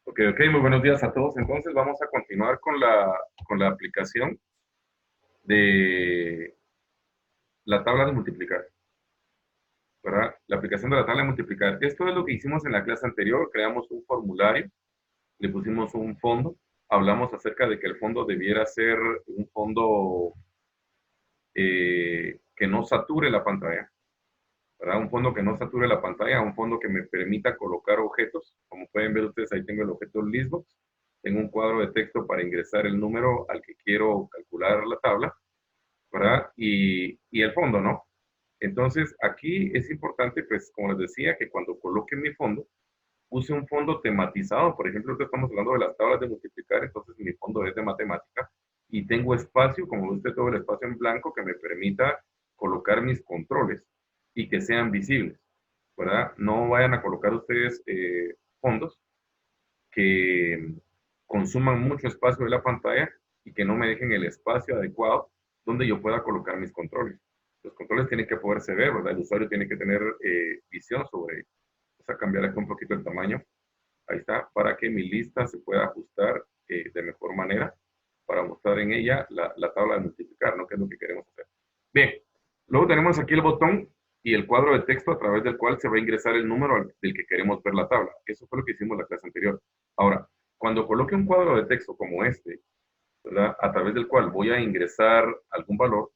Ok, ok, muy buenos días a todos. Entonces vamos a continuar con la aplicación de la tabla de multiplicar, ¿verdad? La aplicación de la tabla de multiplicar. Esto es lo que hicimos en la clase anterior. Creamos un formulario, le pusimos un fondo, hablamos acerca de que el fondo debiera ser un fondo que no sature la pantalla, ¿verdad? Un fondo que no sature la pantalla, un fondo que me permita colocar objetos. Como pueden ver ustedes, ahí tengo el objeto Listbox. Tengo un cuadro de texto para ingresar el número al que quiero calcular la tabla, ¿verdad? Y el fondo, ¿no? Entonces, aquí es importante, pues, como les decía, que cuando coloque mi fondo, use un fondo tematizado. Por ejemplo, ahorita estamos hablando de las tablas de multiplicar, entonces mi fondo es de matemática y tengo espacio, como ve usted, todo el espacio en blanco que me permita colocar mis controles y que sean visibles, ¿verdad? No vayan a colocar ustedes fondos que consuman mucho espacio de la pantalla y que no me dejen el espacio adecuado donde yo pueda colocar mis controles. Los controles tienen que poderse ver, ¿verdad? El usuario tiene que tener visión sobre ellos. Vamos a cambiar aquí un poquito el tamaño. Ahí está, para que mi lista se pueda ajustar de mejor manera para mostrar en ella la tabla de multiplicar, ¿no? Que es lo que queremos hacer. Bien, luego tenemos aquí el botón y el cuadro de texto a través del cual se va a ingresar el número del que queremos ver la tabla. Eso fue lo que hicimos en la clase anterior. Ahora, cuando coloque un cuadro de texto como este, ¿verdad? A través del cual voy a ingresar algún valor,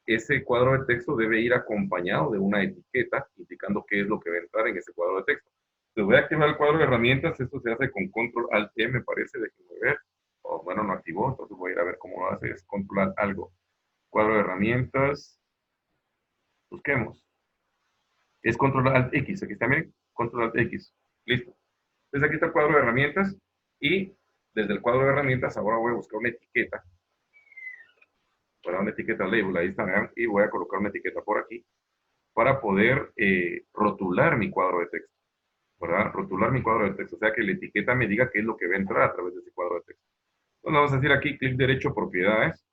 ese cuadro de texto debe ir acompañado de una etiqueta indicando qué es lo que va a entrar en ese cuadro de texto. Les voy a activar el cuadro de herramientas. Esto se hace con Control Alt T, me parece, déjenme ver. O bueno, no activó, entonces voy a ir a ver cómo lo hace. Es Control Alt algo. Cuadro de herramientas. Busquemos. Es Control Alt X. Aquí está, miren. Control Alt X. Listo. Entonces aquí está el cuadro de herramientas y desde el cuadro de herramientas ahora voy a buscar una etiqueta. Para una etiqueta label, ahí está, vean, y voy a colocar una etiqueta por aquí para poder rotular mi cuadro de texto, ¿verdad? Rotular mi cuadro de texto, o sea que la etiqueta me diga qué es lo que va a entrar a través de ese cuadro de texto. Entonces vamos a decir aquí clic derecho propiedades,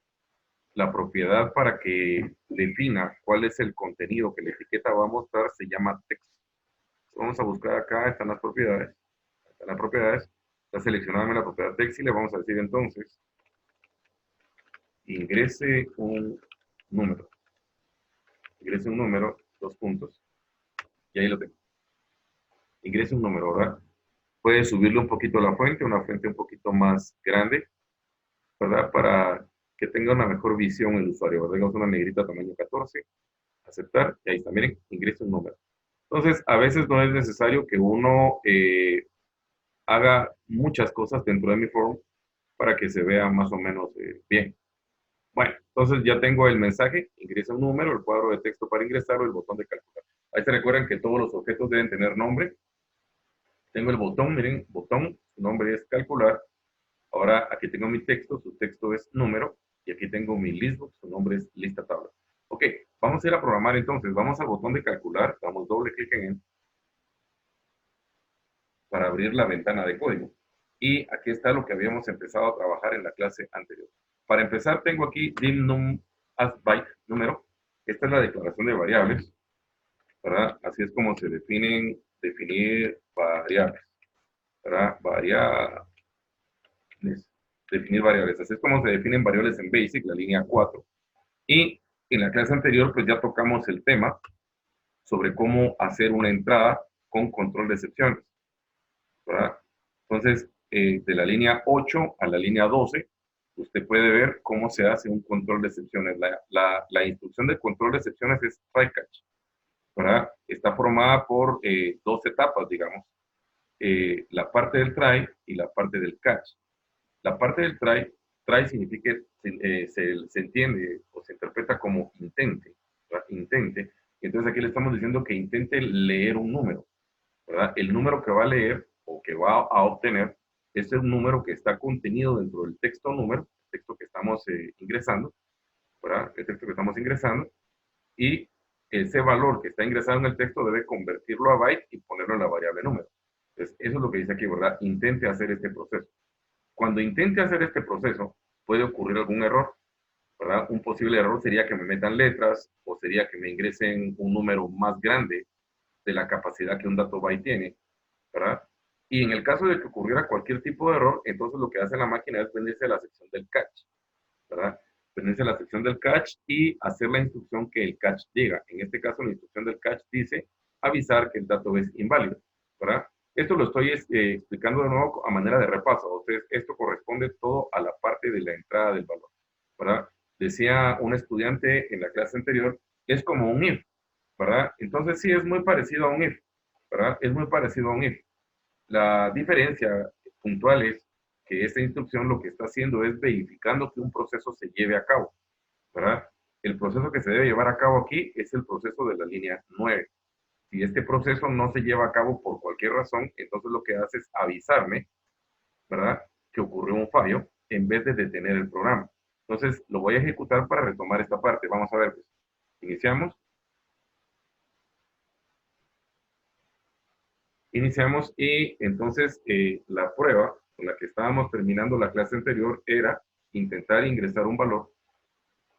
la propiedad para que defina cuál es el contenido que la etiqueta va a mostrar se llama text. Vamos a buscar acá, están las propiedades, está seleccionada la propiedad text y le vamos a decir entonces, ingrese un número, dos puntos, y ahí lo tengo. Ingrese un número, ¿verdad? Puede subirle un poquito la fuente, una fuente un poquito más grande, ¿verdad? Para que tenga una mejor visión el usuario, ¿verdad? Digamos una negrita tamaño 14, aceptar, y ahí está, miren, ingrese un número. Entonces, a veces no es necesario que uno haga muchas cosas dentro de mi form para que se vea más o menos bien. Bueno, entonces ya tengo el mensaje, ingresa un número, el cuadro de texto para ingresarlo, el botón de calcular. Ahí se recuerdan que todos los objetos deben tener nombre. Tengo el botón, miren, botón, su nombre es calcular. Ahora aquí tengo mi texto, su texto es número, y aquí tengo mi listbox, su nombre es lista tabla. Ok, vamos a ir a programar entonces. Vamos al botón de calcular, damos doble clic en él para abrir la ventana de código. Y aquí está lo que habíamos empezado a trabajar en la clase anterior. Para empezar, tengo aquí dim as byte número. Esta es la declaración de variables, ¿verdad? Así es como se definir variables, ¿verdad? Definir variables. Así es como se definen variables en BASIC, la línea 4. Y en la clase anterior, pues ya tocamos el tema sobre cómo hacer una entrada con control de excepciones, ¿verdad? Entonces, de la línea 8 a la línea 12, usted puede ver cómo se hace un control de excepciones. La instrucción de control de excepciones es try catch, ¿verdad? Está formada por dos etapas, digamos. La parte del try y la parte del catch. La parte del try significa, se entiende o se interpreta como intente, ¿verdad? Intente. Entonces aquí le estamos diciendo que intente leer un número, ¿verdad? El número que va a leer o que va a obtener es el número que está contenido dentro del texto número, el texto que estamos ingresando, ¿verdad? El texto que estamos ingresando, y ese valor que está ingresado en el texto debe convertirlo a byte y ponerlo en la variable número. Entonces, eso es lo que dice aquí, ¿verdad? Intente hacer este proceso. Cuando intente hacer este proceso, puede ocurrir algún error, ¿verdad? Un posible error sería que me metan letras o sería que me ingresen un número más grande de la capacidad que un dato byte tiene, ¿verdad? Y en el caso de que ocurriera cualquier tipo de error, entonces lo que hace la máquina es venirse a la sección del catch, ¿verdad? Venirse a la sección del catch y hacer la instrucción que el catch diga. En este caso, la instrucción del catch dice avisar que el dato es inválido, ¿verdad? Esto lo estoy explicando de nuevo a manera de repaso. Entonces, esto corresponde todo a la parte de la entrada del valor, ¿verdad? Decía un estudiante en la clase anterior, es como un if, ¿verdad? Entonces, sí, es muy parecido a un if, ¿verdad? Es muy parecido a un if. La diferencia puntual es que esta instrucción lo que está haciendo es verificando que un proceso se lleve a cabo, ¿verdad? El proceso que se debe llevar a cabo aquí es el proceso de la línea 9. Si este proceso no se lleva a cabo por cualquier razón, entonces lo que hace es avisarme, ¿verdad? Que ocurrió un fallo en vez de detener el programa. Entonces lo voy a ejecutar para retomar esta parte. Vamos a ver, pues. Iniciamos. Iniciamos y entonces la prueba con la que estábamos terminando la clase anterior era intentar ingresar un valor,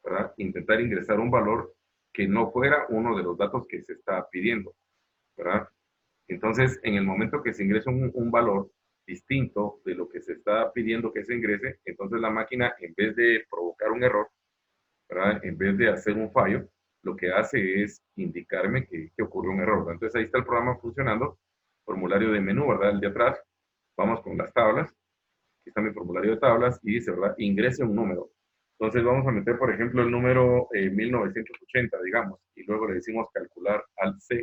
¿verdad? Intentar ingresar un valor que no fuera uno de los datos que se está pidiendo, ¿verdad? Entonces, en el momento que se ingresa un valor distinto de lo que se está pidiendo que se ingrese, entonces la máquina, en vez de provocar un error, ¿verdad? En vez de hacer un fallo, lo que hace es indicarme que ocurrió un error, ¿verdad? Entonces ahí está el programa funcionando, formulario de menú, ¿verdad? El de atrás, vamos con las tablas, aquí está mi formulario de tablas y dice, ¿verdad? Ingrese un número. Entonces vamos a meter, por ejemplo, el número 1980, digamos, y luego le decimos calcular al C.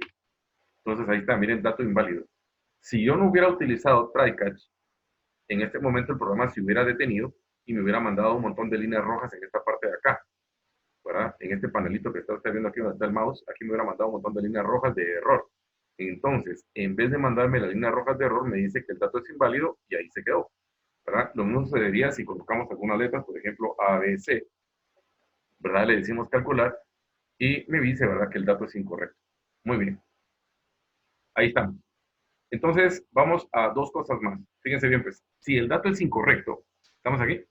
Entonces ahí está, miren, dato inválido. Si yo no hubiera utilizado try catch, en este momento el programa se hubiera detenido y me hubiera mandado un montón de líneas rojas en esta parte de acá, ¿verdad? En este panelito que está usted viendo aquí donde está el mouse, aquí me hubiera mandado un montón de líneas rojas de error. Entonces, en vez de mandarme las líneas rojas de error, me dice que el dato es inválido y ahí se quedó, ¿verdad? Lo mismo sucedería si colocamos algunas letras, por ejemplo, A, B, C, ¿verdad? Le decimos calcular y me dice, ¿verdad? Que el dato es incorrecto. Muy bien, ahí estamos. Entonces, vamos a dos cosas más. Fíjense bien, pues, si el dato es incorrecto, ¿estamos aquí?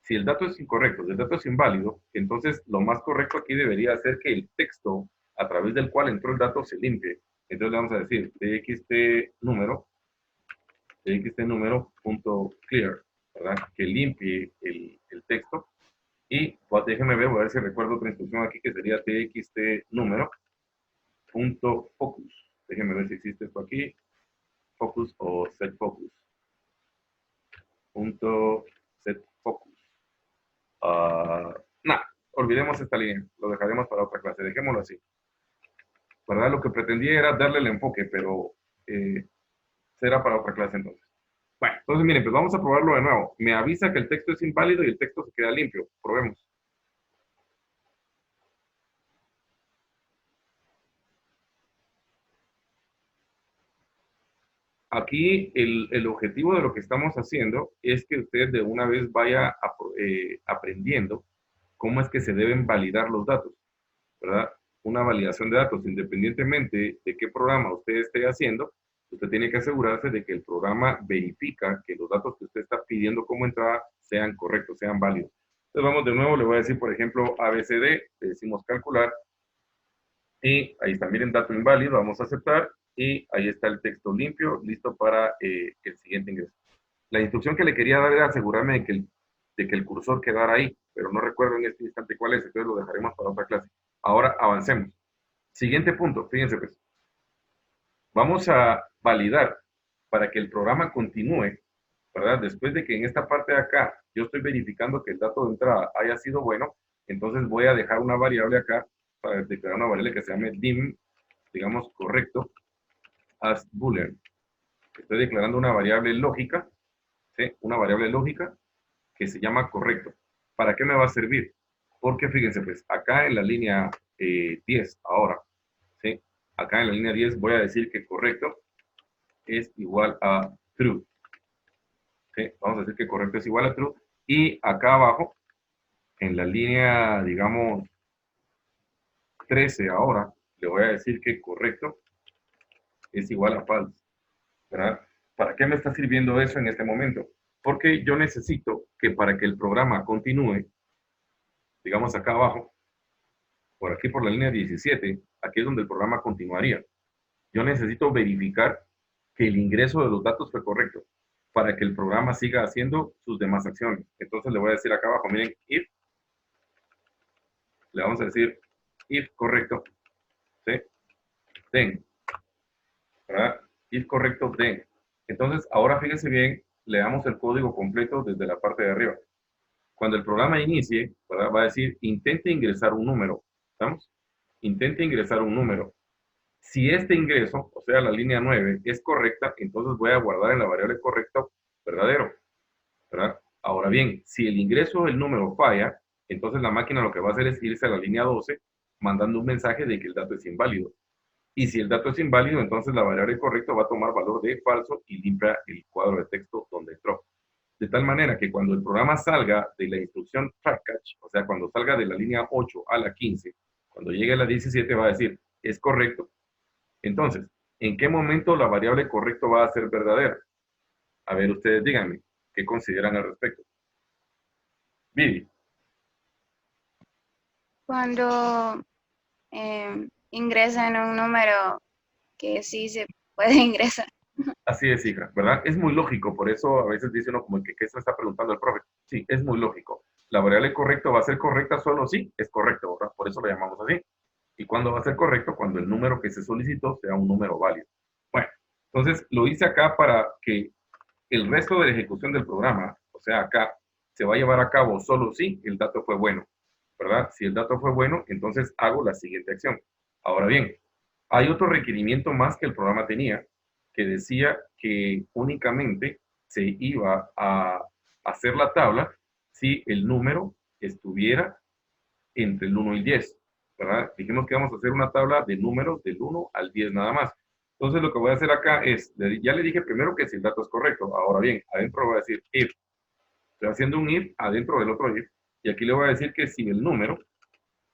Si el dato es incorrecto, si el dato es inválido, entonces lo más correcto aquí debería ser que el texto a través del cual entró el dato se limpie. Entonces le vamos a decir txt número.clear, ¿verdad? Que limpie el texto. Y pues, déjenme ver, voy a ver si recuerdo otra instrucción aquí que sería txt número.focus. Déjenme ver si existe esto aquí. Focus o setFocus. .setFocus. Nada, olvidemos esta línea, lo dejaremos para otra clase, dejémoslo así. ¿Verdad? Lo que pretendía era darle el enfoque, pero será para otra clase entonces. Bueno, entonces miren, pues vamos a probarlo de nuevo. Me avisa que el texto es inválido y el texto se queda limpio. Probemos. Aquí el objetivo de lo que estamos haciendo es que usted de una vez vaya aprendiendo cómo es que se deben validar los datos, ¿verdad? Una validación de datos, independientemente de qué programa usted esté haciendo, usted tiene que asegurarse de que el programa verifica que los datos que usted está pidiendo como entrada sean correctos, sean válidos. Entonces vamos de nuevo, le voy a decir, por ejemplo, ABCD, le decimos calcular, y ahí está, miren, dato inválido, vamos a aceptar, y ahí está el texto limpio, listo para el siguiente ingreso. La instrucción que le quería dar era asegurarme de que el cursor quedara ahí, pero no recuerdo en este instante cuál es, entonces lo dejaremos para otra clase. Ahora avancemos. Siguiente punto, fíjense pues. Vamos a validar para que el programa continúe, ¿verdad? Después de que en esta parte de acá yo estoy verificando que el dato de entrada haya sido bueno, entonces voy a dejar una variable acá para declarar una variable que se llame dim, digamos, correcto, as boolean. Estoy declarando una variable lógica, ¿sí? Una variable lógica que se llama correcto. ¿Para qué me va a servir? Porque fíjense, pues acá en la línea 10 ahora, ¿sí? Acá en la línea 10 voy a decir que correcto es igual a true. ¿Sí? Vamos a decir que correcto es igual a true. Y acá abajo, en la línea, digamos, 13 ahora, le voy a decir que correcto es igual a false, ¿verdad? ¿Para qué me está sirviendo eso en este momento? Porque yo necesito que para que el programa continúe, digamos acá abajo, por aquí por la línea 17, aquí es donde el programa continuaría. Yo necesito verificar que el ingreso de los datos fue correcto, para que el programa siga haciendo sus demás acciones. Entonces le voy a decir acá abajo, miren, if, le vamos a decir if correcto, ¿sí? Then, ¿verdad? If correcto, then. Entonces, ahora fíjense bien, le damos el código completo desde la parte de arriba. Cuando el programa inicie, ¿verdad? Va a decir, intente ingresar un número, ¿estamos? Intente ingresar un número. Si este ingreso, o sea, la línea 9, es correcta, entonces voy a guardar en la variable correcta verdadero, ¿verdad? Ahora bien, si el ingreso del número falla, entonces la máquina lo que va a hacer es irse a la línea 12, mandando un mensaje de que el dato es inválido. Y si el dato es inválido, entonces la variable correcta va a tomar valor de falso y limpia el cuadro de texto donde entró. De tal manera que cuando el programa salga de la instrucción track catch, o sea, cuando salga de la línea 8 a la 15, cuando llegue a la 17 va a decir, es correcto. Entonces, ¿en qué momento la variable correcto va a ser verdadera? A ver, ustedes díganme, ¿qué consideran al respecto? Vivi. Cuando ingresan un número que sí se puede ingresar. Así es, hija, ¿verdad? Es muy lógico, por eso a veces dice uno como que ¿qué se está preguntando el profe? Sí, es muy lógico. La variable correcta va a ser correcta solo si es correcto, ¿verdad? Por eso lo llamamos así. ¿Y cuándo va a ser correcto? Cuando el número que se solicitó sea un número válido. Bueno, entonces lo hice acá para que el resto de la ejecución del programa, o sea, acá, se va a llevar a cabo solo si el dato fue bueno, ¿verdad? Si el dato fue bueno, entonces hago la siguiente acción. Ahora bien, hay otro requerimiento más que el programa tenía, que decía que únicamente se iba a hacer la tabla si el número estuviera entre el 1 y el 10, ¿verdad? Dijimos que vamos a hacer una tabla de números del 1 al 10 nada más. Entonces lo que voy a hacer acá es, ya le dije primero que si el dato es correcto. Ahora bien, adentro voy a decir if. Estoy haciendo un if adentro del otro if. Y aquí le voy a decir que si el número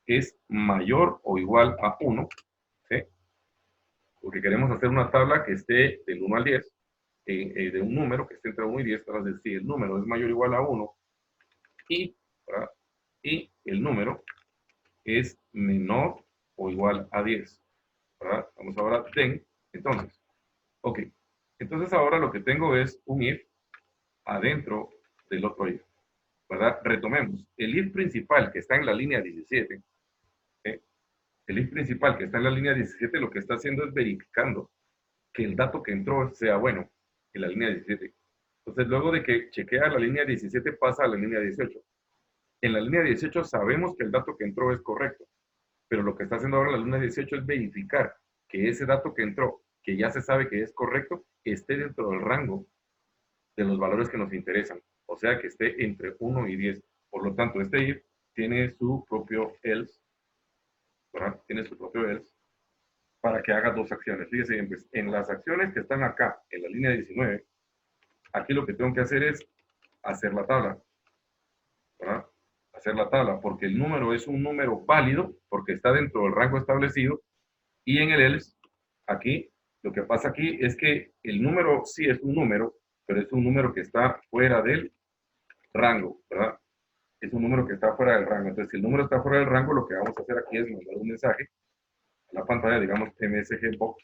es mayor o igual a 1, ¿sí? Porque queremos hacer una tabla que esté del 1 al 10, de un número que esté entre 1 y 10, entonces si el número es mayor o igual a 1 y, ¿verdad? Y el número es menor o igual a 10, ¿verdad? Vamos ahora then, entonces, ok, entonces ahora lo que tengo es un if adentro del otro if, ¿verdad? Retomemos, el if principal que está en la línea 17, ¿eh? El if principal que está en la línea 17 lo que está haciendo es verificando que el dato que entró sea bueno en la línea 17. Entonces, luego de que chequea la línea 17, pasa a la línea 18. En la línea 18 sabemos que el dato que entró es correcto, pero lo que está haciendo ahora la línea 18 es verificar que ese dato que entró, que ya se sabe que es correcto, esté dentro del rango de los valores que nos interesan. O sea, que esté entre 1 y 10. Por lo tanto, este if tiene su propio else, ¿verdad? Tiene su propio else para que haga dos acciones. Fíjense bien, pues, en las acciones que están acá, en la línea 19, aquí lo que tengo que hacer es hacer la tabla, ¿verdad? Hacer la tabla, porque el número es un número válido, porque está dentro del rango establecido, y en el else, aquí, lo que pasa aquí es que el número sí es un número, pero es un número que está fuera del rango, ¿verdad? Es un número que está fuera del rango. Entonces, si el número está fuera del rango, lo que vamos a hacer aquí es mandar un mensaje a la pantalla, digamos MSG Box,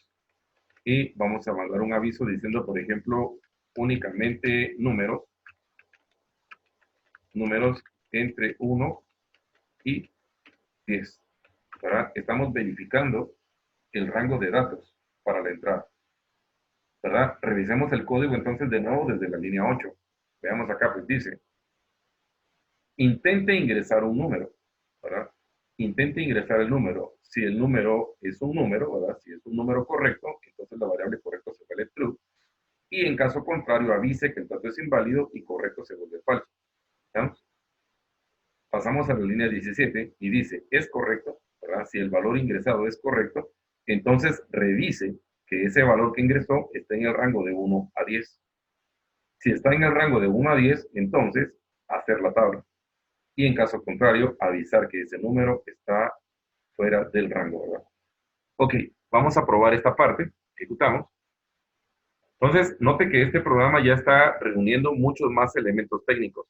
y vamos a mandar un aviso diciendo, por ejemplo, únicamente números entre 1 y 10, ¿verdad? Estamos verificando el rango de datos para la entrada, ¿verdad? Revisemos el código entonces de nuevo desde la línea 8. Veamos acá, pues dice, intente ingresar un número, ¿verdad? Intente ingresar el número. Si el número es un número, ¿verdad? Si es un número correcto, entonces la variable correcto se vuelve true. Y en caso contrario, avise que el dato es inválido y correcto se vuelve falso. ¿Veamos? Pasamos a la línea 17 y dice, es correcto, ¿verdad? Si el valor ingresado es correcto, entonces revise que ese valor que ingresó esté en el rango de 1 a 10. Si está en el rango de 1 a 10, entonces hacer la tabla. Y en caso contrario, avisar que ese número está fuera del rango, ¿verdad? Ok, vamos a probar esta parte. Ejecutamos. Entonces, note que este programa ya está reuniendo muchos más elementos técnicos.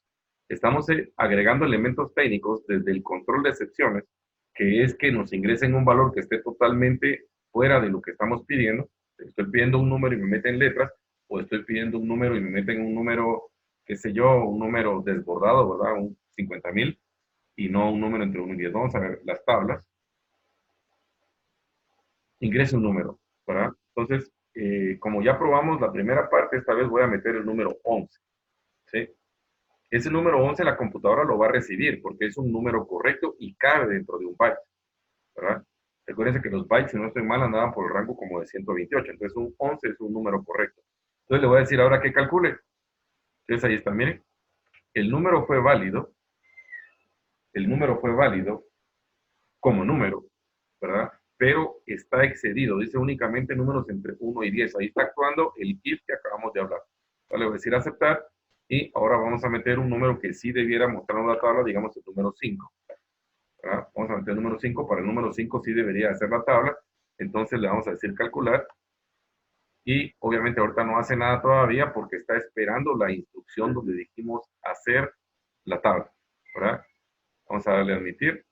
Estamos agregando elementos técnicos desde el control de excepciones, que es que nos ingresen un valor que esté totalmente fuera de lo que estamos pidiendo, Estoy pidiendo un número y me meten letras, o estoy pidiendo un número y me meten un número, qué sé yo, un número desbordado, ¿verdad? Un 50,000 y no un número entre 1 y 10. Vamos a ver las tablas. Ingrese un número, ¿verdad? Entonces, como ya probamos la primera parte, esta vez voy a meter el número 11, ¿sí? Ese número 11 la computadora lo va a recibir porque es un número correcto y cabe dentro de un byte, ¿verdad? Recuerden que los bytes, si no estoy mal, andaban por el rango como de 128, entonces un 11 es un número correcto. Entonces le voy a decir ahora que calcule. Entonces ahí está, miren, el número fue válido, el número fue válido como número, ¿verdad? Pero está excedido, dice únicamente números entre 1 y 10. Ahí está actuando el if que acabamos de hablar. Entonces le voy a decir aceptar y ahora vamos a meter un número que sí debiera mostrarnos la tabla, digamos el número 5. ¿Verdad? Vamos a meter el número 5, para el número 5 sí debería hacer la tabla, entonces le vamos a decir calcular y obviamente ahorita no hace nada todavía porque está esperando la instrucción donde dijimos hacer la tabla, ¿verdad? Vamos a darle a admitir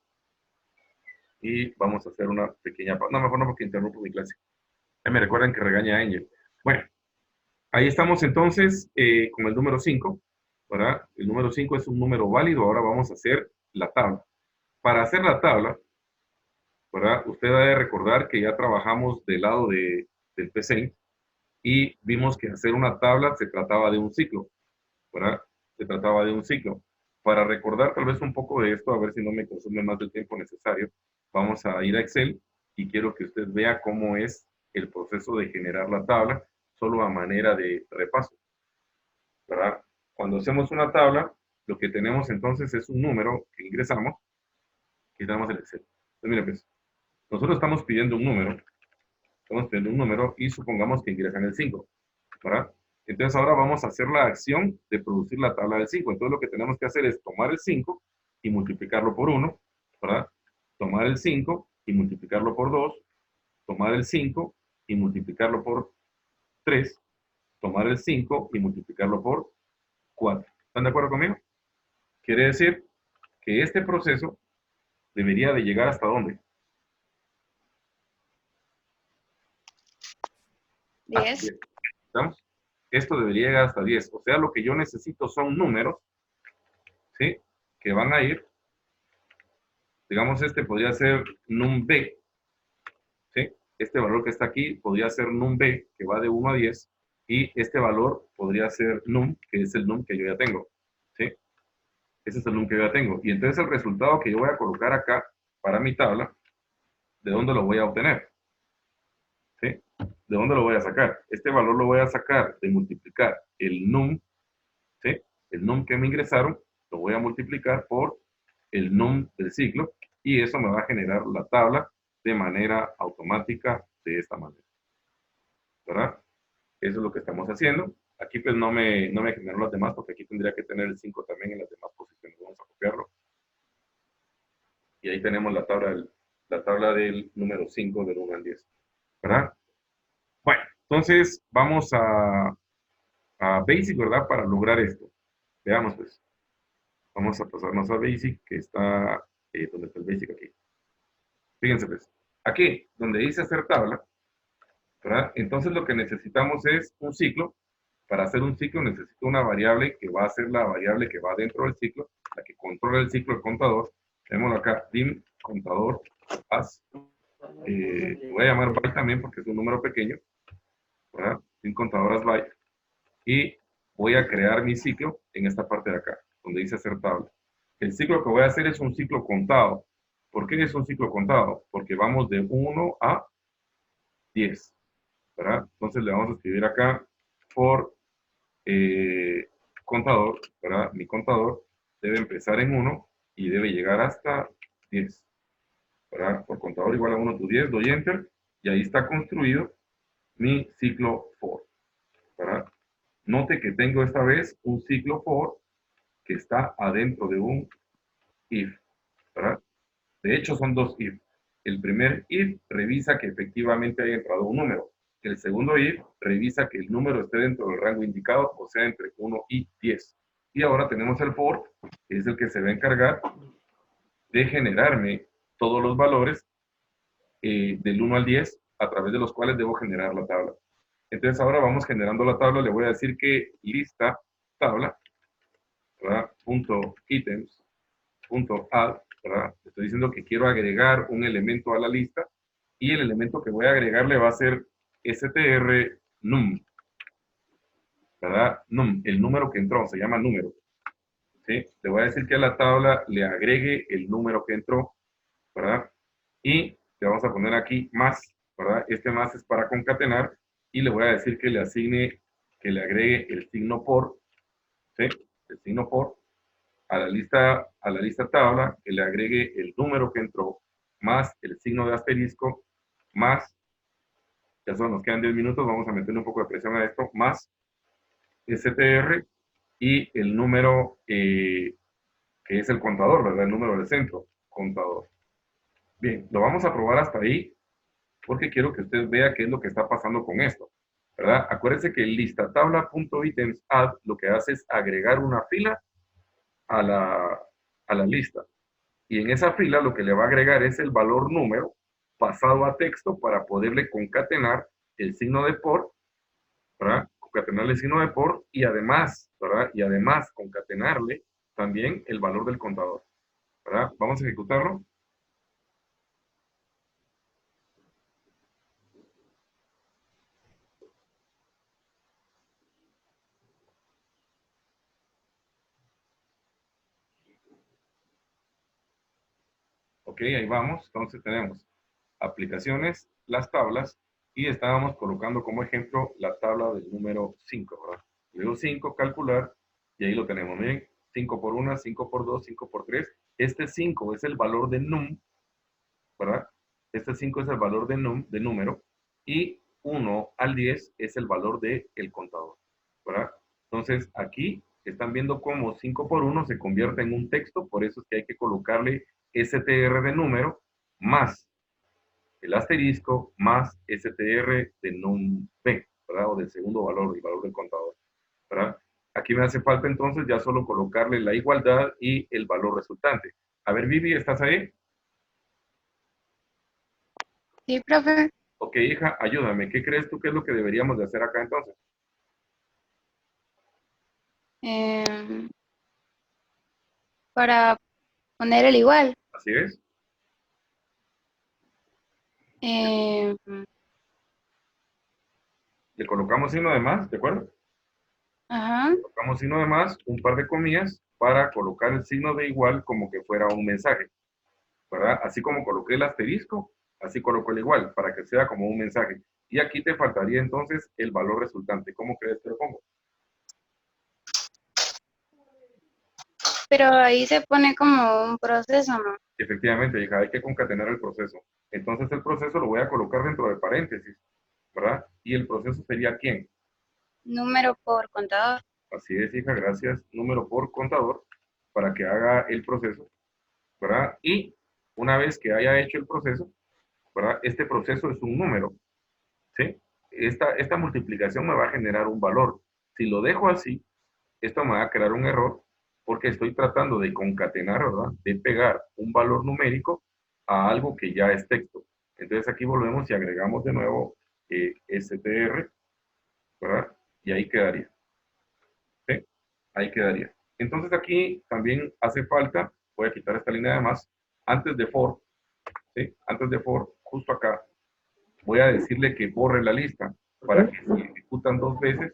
y vamos a hacer una pequeña pausa. No, mejor no porque interrumpo mi clase. Ahí me recuerdan que regaña a Angel. Bueno, ahí estamos entonces con el número 5, ¿verdad? El número 5 es un número válido, ahora vamos a hacer la tabla. Para hacer la tabla, ¿verdad? Usted debe recordar que ya trabajamos del lado del PC y vimos que hacer una tabla se trataba de un ciclo, ¿verdad? Se trataba de un ciclo. Para recordar tal vez un poco de esto, a ver si no me consume más del tiempo necesario, vamos a ir a Excel y quiero que usted vea cómo es el proceso de generar la tabla, solo a manera de repaso, ¿verdad? Cuando hacemos una tabla, lo que tenemos entonces es un número que ingresamos, quitamos el Excel. Entonces, mire pues, nosotros estamos pidiendo un número y supongamos que ingresan el 5, ¿verdad? Entonces ahora vamos a hacer la acción de producir la tabla del 5. Entonces lo que tenemos que hacer es tomar el 5 y multiplicarlo por 1, ¿verdad? Tomar el 5 y multiplicarlo por 2, tomar el 5 y multiplicarlo por 3, tomar el 5 y multiplicarlo por 4. ¿Están de acuerdo conmigo? Quiere decir que este proceso debería de llegar hasta ¿dónde? 10. ¿Estamos? Esto debería llegar hasta 10. O sea, lo que yo necesito son números, ¿sí? Que van a ir, digamos, este podría ser num b, ¿sí? Este valor que está aquí podría ser num b, que va de 1 a 10, y este valor podría ser num, que es el num que yo ya tengo, ¿sí? Ese es el num que yo ya tengo. Y entonces el resultado que yo voy a colocar acá para mi tabla, ¿de dónde lo voy a obtener? ¿Sí? ¿De dónde lo voy a sacar? Este valor lo voy a sacar de multiplicar el num, ¿sí? El num que me ingresaron, lo voy a multiplicar por el num del ciclo y eso me va a generar la tabla de manera automática de esta manera, ¿verdad? Eso es lo que estamos haciendo. Aquí pues no me generó las demás porque aquí tendría que tener el 5 también en las demás posiciones. Vamos a copiarlo. Y ahí tenemos la tabla del número 5 del 1 al 10, ¿verdad? Bueno, entonces vamos a Basic, ¿verdad? Para lograr esto. Veamos pues. Vamos a pasarnos a Basic, que está, ¿dónde está el Basic aquí? Fíjense pues. Aquí, donde dice hacer tabla, ¿verdad? Entonces lo que necesitamos es un ciclo. Para hacer un ciclo necesito una variable que va a ser la variable que va dentro del ciclo, la que controla el ciclo del contador. Tenemos acá dim contador as. Lo voy a llamar byte también porque es un número pequeño, ¿verdad? Dim contador as byte. Y voy a crear mi ciclo en esta parte de acá, donde dice hacer tabla. El ciclo que voy a hacer es un ciclo contado. ¿Por qué es un ciclo contado? Porque vamos de 1 a 10, ¿verdad? Entonces le vamos a escribir acá for contador, ¿verdad? Mi contador debe empezar en 1 y debe llegar hasta 10, ¿verdad? Por contador igual a 1 to 10, doy enter y ahí está construido mi ciclo for, ¿verdad? Note que tengo esta vez un ciclo for que está adentro de un if, ¿verdad? De hecho son dos if. El primer if revisa que efectivamente haya entrado un número. El segundo if revisa que el número esté dentro del rango indicado, o sea, entre 1 y 10. Y ahora tenemos el for, que es el que se va a encargar de generarme todos los valores del 1 al 10 a través de los cuales debo generar la tabla. Entonces ahora vamos generando la tabla. Le voy a decir que lista tabla, ¿verdad? Punto ítems, punto add, ¿verdad? Estoy diciendo que quiero agregar un elemento a la lista y el elemento que voy a agregarle va a ser str num, ¿verdad? Num, el número que entró, se llama número. ¿Sí? Le voy a decir que a la tabla le agregue el número que entró, ¿verdad? Y le vamos a poner aquí más, ¿verdad? Este más es para concatenar y le voy a decir que le asigne, que le agregue el signo por, ¿sí? El signo por a la lista tabla, que le agregue el número que entró, más el signo de asterisco, más, ya solo nos quedan 10 minutos, vamos a meterle un poco de presión a esto, más str y el número que es el contador, ¿verdad? El número del centro, contador. Bien, lo vamos a probar hasta ahí porque quiero que usted vea qué es lo que está pasando con esto, ¿verdad? Acuérdense que lista tabla.items add lo que hace es agregar una fila a la lista. Y en esa fila lo que le va a agregar es el valor número pasado a texto para poderle concatenar el signo de por, ¿verdad? Concatenarle el signo de por y además, ¿verdad? Y además concatenarle también el valor del contador, ¿verdad? Vamos a ejecutarlo. Ok, ahí vamos. Entonces tenemos aplicaciones, las tablas, y estábamos colocando como ejemplo la tabla del número 5, ¿verdad? Luego 5, calcular, y ahí lo tenemos. Miren, 5 por 1, 5 por 2, 5 por 3. Este 5 es el valor de num, ¿verdad? Este 5 es el valor de num, de número, y 1 al 10 es el valor del contador, ¿verdad? Entonces, aquí están viendo cómo 5 por 1 se convierte en un texto, por eso es que hay que colocarle str de número más el asterisco más str de num p, ¿verdad? O del segundo valor, el valor del contador, ¿verdad? Aquí me hace falta entonces ya solo colocarle la igualdad y el valor resultante. A ver, Vivi, ¿estás ahí? Sí, profe. Ok, hija, ayúdame. ¿Qué crees tú que es lo que deberíamos de hacer acá entonces? Em, para poner el igual. Así es. Em, Le colocamos signo de más, ¿de acuerdo? ajá. Colocamos signo de más, un par de comillas para colocar el signo de igual como que fuera un mensaje, ¿verdad? Así como coloqué el asterisco, así coloco el igual para que sea como un mensaje. Y aquí te faltaría entonces el valor resultante. ¿Cómo crees que lo pongo? Pero ahí se pone como un proceso, ¿no? Efectivamente, hija, hay que concatenar el proceso. Entonces el proceso lo voy a colocar dentro de paréntesis, ¿verdad? Y el proceso sería ¿quién? Número por contador. Así es, hija, gracias. Número por contador para que haga el proceso, ¿verdad? Y una vez que haya hecho el proceso, ¿verdad? Este proceso es un número, ¿sí? Esta multiplicación me va a generar un valor. Si lo dejo así, esto me va a crear un error porque estoy tratando de concatenar, ¿verdad? De pegar un valor numérico a algo que ya es texto. Entonces aquí volvemos y agregamos de nuevo str, ¿verdad? Y ahí quedaría. ¿Sí? Ahí quedaría. Entonces aquí también hace falta, voy a quitar esta línea de más, antes de for, ¿sí? Antes de for, justo acá, voy a decirle que borre la lista para que si ejecutan dos veces,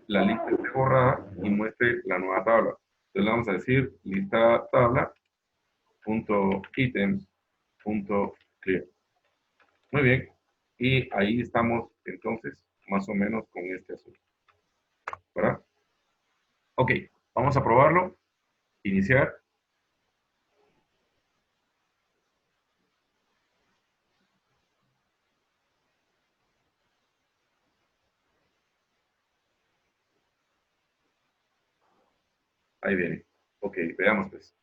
la lista esté borrada y muestre la nueva tabla. Entonces le vamos a decir lista tabla punto items punto clear. Muy bien. Y ahí estamos entonces más o menos con este asunto. ¿Verdad? Ok, vamos a probarlo. Iniciar. Ahí viene. Ok, veamos pues.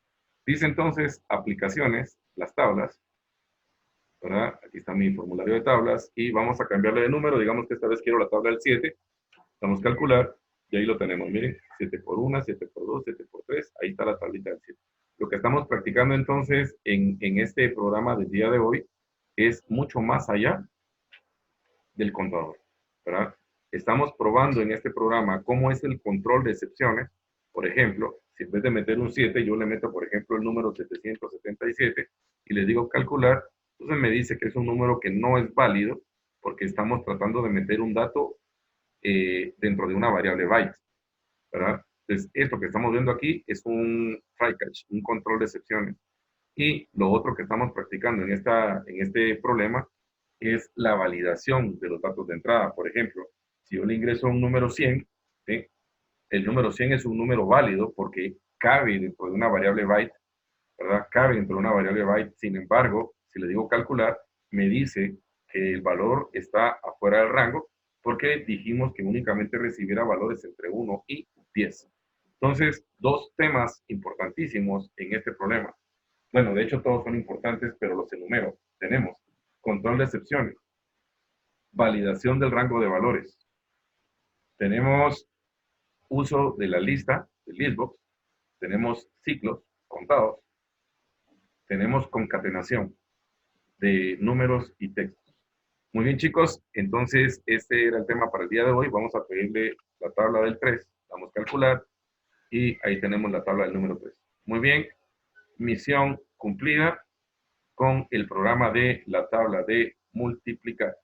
Dice entonces aplicaciones, las tablas, ¿verdad? Aquí está mi formulario de tablas y vamos a cambiarle de número. Digamos que esta vez quiero la tabla del 7. Vamos a calcular y ahí lo tenemos. Miren, 7 por 1, 7 por 2, 7 por 3. Ahí está la tablita del 7. Lo que estamos practicando entonces en este programa del día de hoy es mucho más allá del contador, ¿verdad? Estamos probando en este programa cómo es el control de excepciones. Por ejemplo, si en vez de meter un 7, yo le meto, por ejemplo, el número 777 y le digo calcular, entonces me dice que es un número que no es válido porque estamos tratando de meter un dato dentro de una variable byte, ¿verdad? Entonces, esto que estamos viendo aquí es un try catch, un control de excepciones. Y lo otro que estamos practicando en este problema es la validación de los datos de entrada. Por ejemplo, si yo le ingreso un número 100, ¿sí? El número 100 es un número válido porque cabe dentro de una variable byte, ¿verdad? Cabe dentro de una variable byte. Sin embargo, si le digo calcular, me dice que el valor está afuera del rango porque dijimos que únicamente recibiera valores entre 1 y 10. Entonces, dos temas importantísimos en este problema. Bueno, de hecho todos son importantes, pero los enumero. Tenemos control de excepciones, validación del rango de valores. Tenemos uso de la lista, del listbox. Tenemos ciclos contados. Tenemos concatenación de números y textos. Muy bien, chicos. Entonces, este era el tema para el día de hoy. Vamos a pedirle la tabla del 3. Vamos a calcular. Y ahí tenemos la tabla del número 3. Muy bien. Misión cumplida con el programa de la tabla de multiplicar.